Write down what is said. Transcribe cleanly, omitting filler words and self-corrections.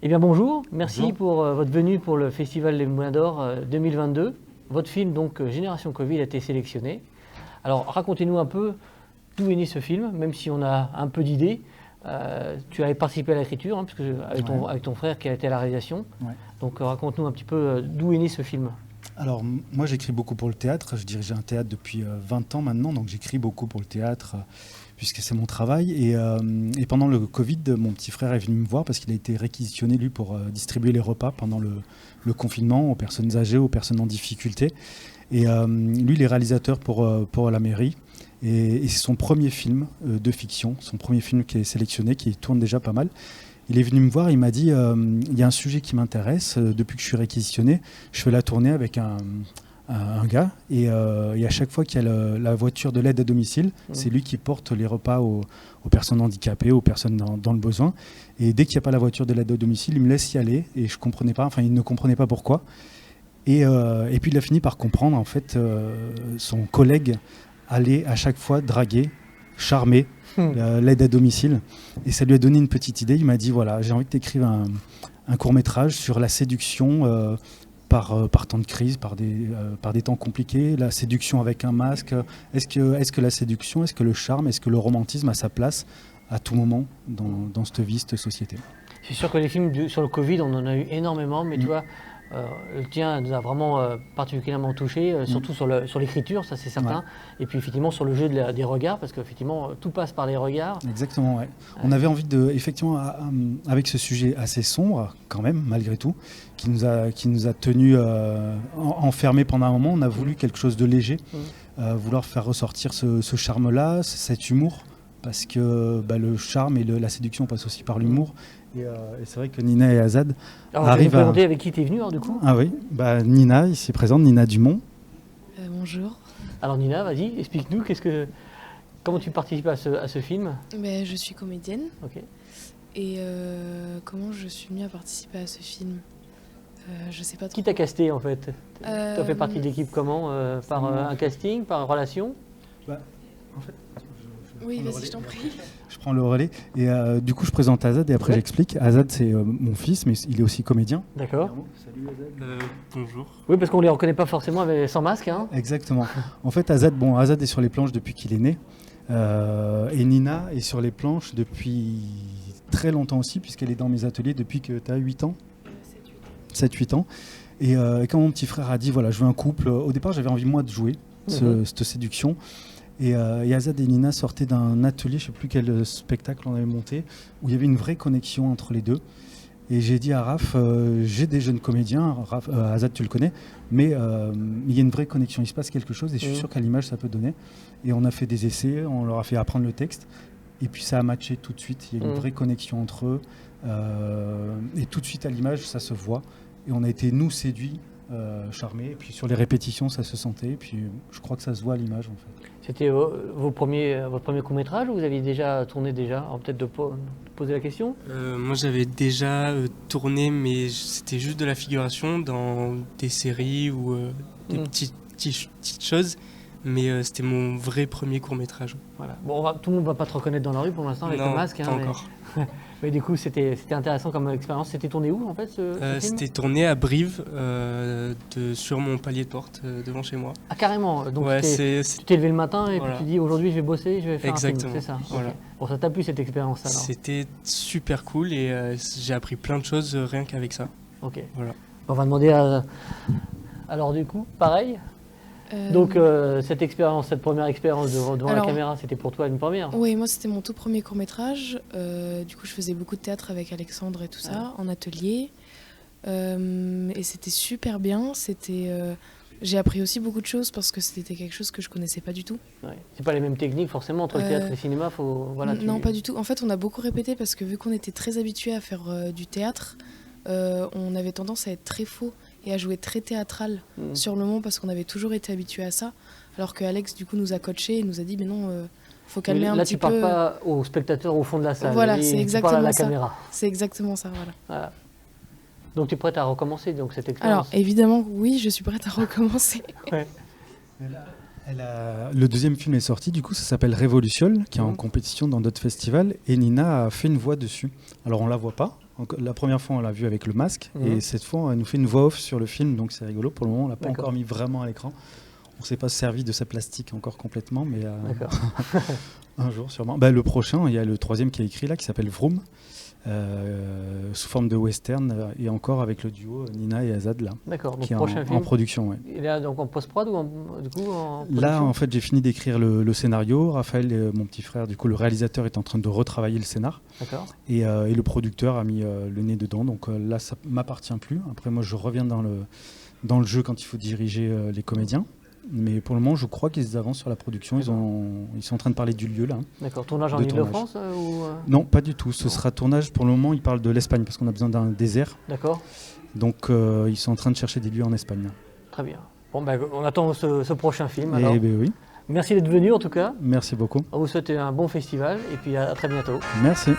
Eh bien bonjour, merci Bonjour. pour votre venue pour le Festival des Moulins d'Or 2022. Votre film, donc Génération Covid, a été sélectionné. Alors racontez-nous un peu d'où est né ce film, même si on a un peu d'idées. Tu avais participé à l'écriture, hein, avec ton frère qui a été à la réalisation. Ouais. Donc raconte-nous un petit peu d'où est né ce film. Alors, moi, j'écris beaucoup pour le théâtre. Je dirige un théâtre depuis 20 ans maintenant, donc j'écris beaucoup pour le théâtre, puisque c'est mon travail. Et pendant le Covid, mon petit frère est venu me voir parce qu'il a été réquisitionné, lui, pour distribuer les repas pendant le confinement aux personnes âgées, aux personnes en difficulté. Et lui, il est réalisateur pour la mairie. Et c'est son premier film de fiction, son premier film qui est sélectionné, qui tourne déjà pas mal. Il est venu me voir, il m'a dit il y a un sujet qui m'intéresse, depuis que je suis réquisitionné, je fais la tournée avec un gars, et à chaque fois qu'il y a la voiture de l'aide à domicile, c'est lui qui porte les repas aux personnes handicapées, aux personnes dans le besoin. Et dès qu'il n'y a pas la voiture de l'aide à domicile, il me laisse y aller, et je comprenais pas, enfin il ne comprenait pas pourquoi. Et puis il a fini par comprendre, en fait, son collègue allait à chaque fois draguer, charmer l'aide à domicile, et ça lui a donné une petite idée. Il m'a dit voilà, j'ai envie que tu écrives un court-métrage sur la séduction par temps de crise, par des temps compliqués, la séduction avec un masque. Est-ce que la séduction, est-ce que le charme, est-ce que le romantisme a sa place à tout moment dans cette vie, cette société? C'est sûr que les films sur le Covid, on en a eu énormément, mais tu vois, le tien nous a vraiment particulièrement touché, surtout sur l'écriture, ça c'est certain, Ouais. et puis effectivement sur le jeu des regards, parce qu'effectivement tout passe par les regards. Exactement, ouais. On avait envie effectivement, avec ce sujet assez sombre, quand même, malgré tout, qui nous a tenus enfermés pendant un moment, on a voulu quelque chose de léger, vouloir faire ressortir ce charme-là, cet humour, parce que le charme et la séduction passent aussi par l'humour. Et c'est vrai que Nina et Azad Alors, arrivent je vais vous présenter avec qui tu es venu, alors, du coup. Ah oui, Nina, ici présente, Nina Dumont. Bonjour. Alors Nina, vas-y, explique-nous, comment tu participes à ce film. Je suis comédienne. Ok. Et comment je suis venue à participer à ce film Je sais pas trop. Qui t'a casté en fait? Tu as fait partie de l'équipe comment? Par un casting, par relation? En fait, Oui, vas-y, je t'en prie. Je prends le relais. Et du coup, je présente Azad et après j'explique. Azad, c'est mon fils, mais il est aussi comédien. D'accord. Salut Azad. Bonjour. Oui, parce qu'on ne les reconnaît pas forcément sans masque. Hein. Exactement. En fait, Azad est sur les planches depuis qu'il est né. Et Nina est sur les planches depuis très longtemps aussi, puisqu'elle est dans mes ateliers depuis que tu as 8 ans. 7-8 ans. Et quand mon petit frère a dit, voilà, je veux un couple, au départ, j'avais envie, moi, de jouer cette séduction. Et Azad et Nina sortaient d'un atelier, je ne sais plus quel spectacle on avait monté, où il y avait une vraie connexion entre les deux. Et j'ai dit à Raph, j'ai des jeunes comédiens, Azad tu le connais, mais il y a une vraie connexion, il se passe quelque chose et je suis sûr qu'à l'image ça peut donner. Et on a fait des essais, on leur a fait apprendre le texte, et puis ça a matché tout de suite, il y a une vraie connexion entre eux, et tout de suite à l'image ça se voit. Et on a été, nous, séduits, charmés, et puis sur les répétitions ça se sentait, et puis je crois que ça se voit à l'image en fait. C'était votre premier court-métrage ou vous aviez déjà tourné déjà? Alors peut-être de poser la question. Moi j'avais déjà tourné, mais c'était juste de la figuration dans des séries ou des petites choses. Mais c'était mon vrai premier court-métrage. Voilà. Bon, tout le monde ne va pas te reconnaître dans la rue pour l'instant avec le masque. Pas encore. Mais du coup, c'était intéressant comme expérience. C'était tourné où en fait ce film? C'était tourné à Brive, sur mon palier de porte, devant chez moi. Ah carrément. Donc ouais, tu t'es levé le matin et voilà. puis tu dis aujourd'hui je vais bosser, je vais faire Exactement. un film. C'est ça. Voilà. Okay. Bon, ça t'a plu cette expérience alors? C'était super cool et j'ai appris plein de choses rien qu'avec ça. Ok. Voilà. On va demander à... Alors du coup, pareil. Donc cette première expérience devant la caméra, c'était pour toi une première? Oui, moi c'était mon tout premier court-métrage. Du coup, je faisais beaucoup de théâtre avec Alexandre et tout ça, en atelier. Et c'était super bien. J'ai appris aussi beaucoup de choses parce que c'était quelque chose que je connaissais pas du tout. Ouais. C'est pas les mêmes techniques forcément entre le théâtre et le cinéma. Non, pas du tout. En fait, on a beaucoup répété parce que vu qu'on était très habitués à faire du théâtre, on avait tendance à être très faux et à jouer très théâtral sur le moment parce qu'on avait toujours été habitués à ça. Alors que Alex, du coup, nous a coachés et nous a dit, mais non, faut calmer un petit peu. Là, tu parles pas aux spectateurs au fond de la salle. Voilà, c'est exactement la ça. Caméra. C'est exactement ça, voilà. Donc tu es prête à recommencer donc cette expérience? Alors évidemment, oui, je suis prête à recommencer. Ouais. Le deuxième film est sorti, du coup ça s'appelle Révolution, qui est en compétition dans d'autres festivals, et Nina a fait une voix dessus. Alors on la voit pas, La première fois, on l'a vu avec le masque, Mhm. et cette fois, elle nous fait une voix off sur le film, donc c'est rigolo. Pour le moment, on l'a pas D'accord. encore mis vraiment à l'écran. On ne s'est pas servi de sa plastique encore complètement, mais D'accord. un jour sûrement. Le prochain, il y a le troisième qui est écrit là, qui s'appelle Vroom, sous forme de western, et encore avec le duo Nina et Azad là, D'accord. Donc qui est prochain en film. production. Ouais. Il est là donc en post-prod ou du coup en Là, production en fait, j'ai fini d'écrire le scénario. Raphaël, mon petit frère, du coup, le réalisateur, est en train de retravailler le scénar. D'accord. Et le producteur a mis le nez dedans. Donc là, ça m'appartient plus. Après, moi, je reviens dans le jeu quand il faut diriger les comédiens. Mais pour le moment, je crois qu'ils avancent sur la production. Ils sont en train de parler du lieu, là. D'accord. Tournage en De Ile-de-France Non, pas du tout. Ce Non. sera tournage. Pour le moment, ils parlent de l'Espagne parce qu'on a besoin d'un désert. D'accord. Donc, ils sont en train de chercher des lieux en Espagne. Là. Très bien. Bon, on attend ce prochain film. Alors. Eh bien, oui. Merci d'être venu en tout cas. Merci beaucoup. On vous souhaite un bon festival et puis à très bientôt. Merci.